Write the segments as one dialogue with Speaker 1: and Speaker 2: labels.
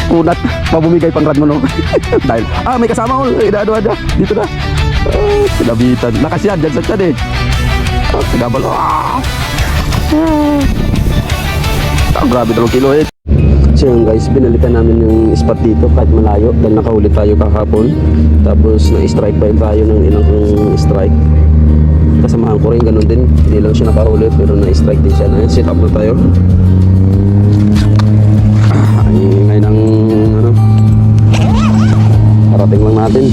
Speaker 1: kunat, mabumigay pang rad mo no. Dahil, may kasama ko, ada. Dito na. Sinabitan. Lakas yan, dyan sa tiyan eh. Sagabal. Grabe 2 kilo eh. So yun guys, binalikan namin yung spot dito kahit malayo dahil nakahuli tayo kahapon. Tapos na-strike pa tayo ng ilang strike. Kasamahan ko rin, ganun din. Hindi lang siya nakahuli pero na-strike din siya. Ayan, sit up na tayo. Ngayon ang ano, parating lang natin.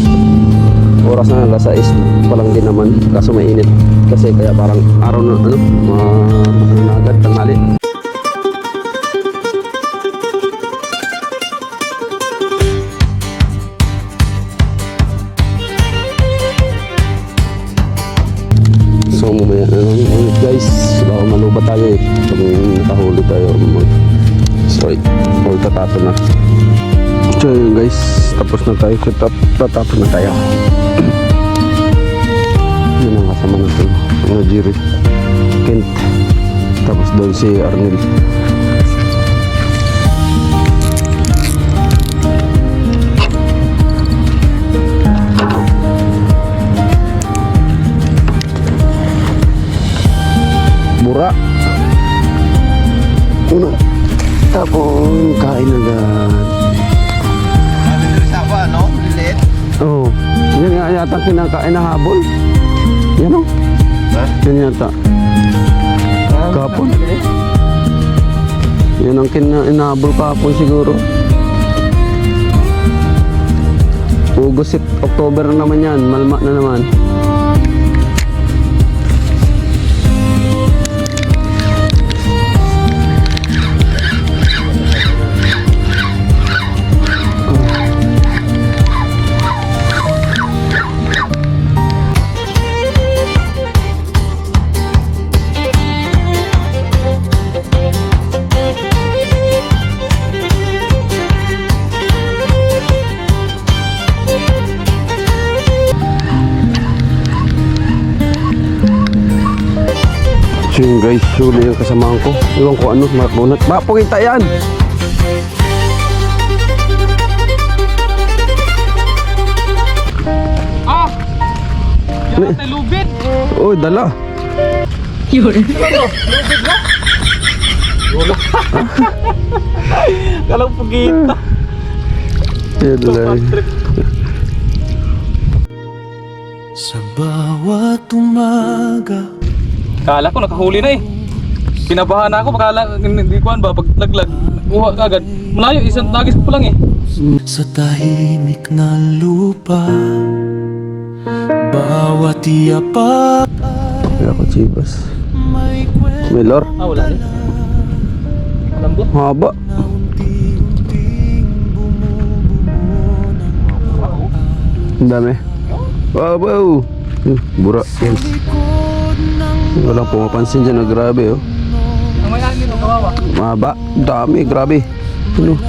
Speaker 1: Oras na alas 6 pa lang din naman. Kaso mainit. Kasi kaya parang araw na ano, na agad tanghali. So mamaya guys, baka maluba tayo eh pag nakahuli tayo sorry, huwag tatapon na. So yun guys, tapos na tayo, tatapon na tayo. Yun ang kasama natin, ang Jerry Kent, tapos doon si Arnel. Bura uno tapon kain agad.
Speaker 2: Sabi nila sa ba, no? Lilit?
Speaker 1: Oo, yan nga yata kinakain na habol. Yan o, yan yata kapon. Yan ang inahabol kapon siguro. August, October na naman yan, malma na naman. So yun guys, huli yung kasamahan ko. Iwan ko ano, makunat. Mapukita yan!
Speaker 2: Yan tayo lubid!
Speaker 1: Uy, dala!
Speaker 3: Yun.
Speaker 2: Lubid mo? Wala. Kalang pugita.
Speaker 1: Yan dala eh.
Speaker 4: Sa bawat umaga.
Speaker 2: Kala ko nakahuli na eh. Kinabahan ako, hindi ko ba paglaglag. Kuha agad. Malayo, isang tagis ko pa lang eh.
Speaker 4: Sa tahimik na lupa, bawat iyapak
Speaker 1: Kaya ako chibas. May lor?
Speaker 2: Wala din. Malambo.
Speaker 1: Haba. Ang dami. Wow. Bura. Yan. Walang pumapansin dyan na grabe oh.
Speaker 2: Ang may anin nito, kawawa.
Speaker 1: Mahaba. Dami. Grabe. Ano?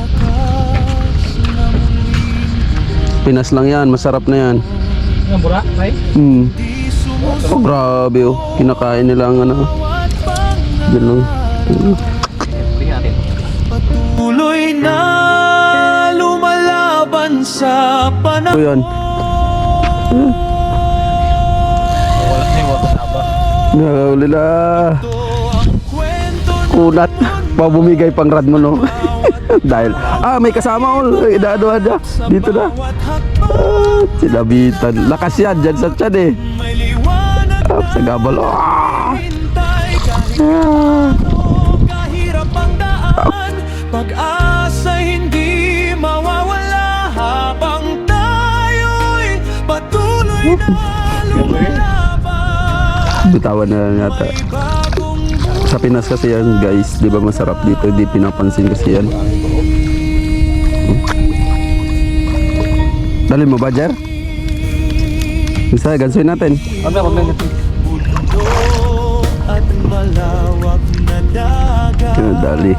Speaker 1: Pinas lang yan. Masarap na yan.
Speaker 2: Ang bura, right?
Speaker 1: Oh, grabe oh. Kinakain nila ang ano. Diyan lang.
Speaker 2: Tingnan natin.
Speaker 4: tuloy na lumalaban sa
Speaker 1: Ito
Speaker 4: panahon.
Speaker 1: yan.
Speaker 2: Wala na yung wata ba?
Speaker 1: Nakahuli na. Kunat. Pabumigay pang rad mo no. Dahil, may kasama ko. Ada. Dito na. Sinabitan. Lakas yan dyan sa tiyan eh. Sagabal.
Speaker 4: Kahirap ang daan, pag-asa hindi mawawala habang tayo'y patuloy na lumalaban.
Speaker 1: Bitawan na lang yata. Sa Pinas kasi yan guys, di ba masarap dito, di pinapansin kasi yan. Dali mo ba, Jer? Isa, gansuin natin.
Speaker 2: Wag na natin.
Speaker 4: At malawak na dagat,
Speaker 1: Dali.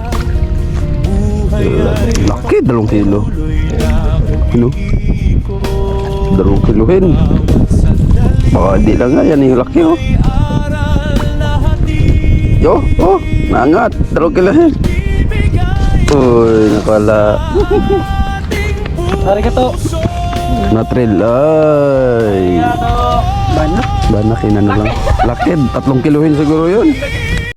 Speaker 1: Laki, 2 kilo. Ano? 2 kilohin. Baka di lang nga, yan yung laki oh. Yo, nangat, 2 kilohin. Uy, nakala.
Speaker 2: Hari ka to.
Speaker 1: Natril. Ay.
Speaker 2: Ano?
Speaker 1: Banak, inano lang. Lakid, 3 kilohin siguro yun.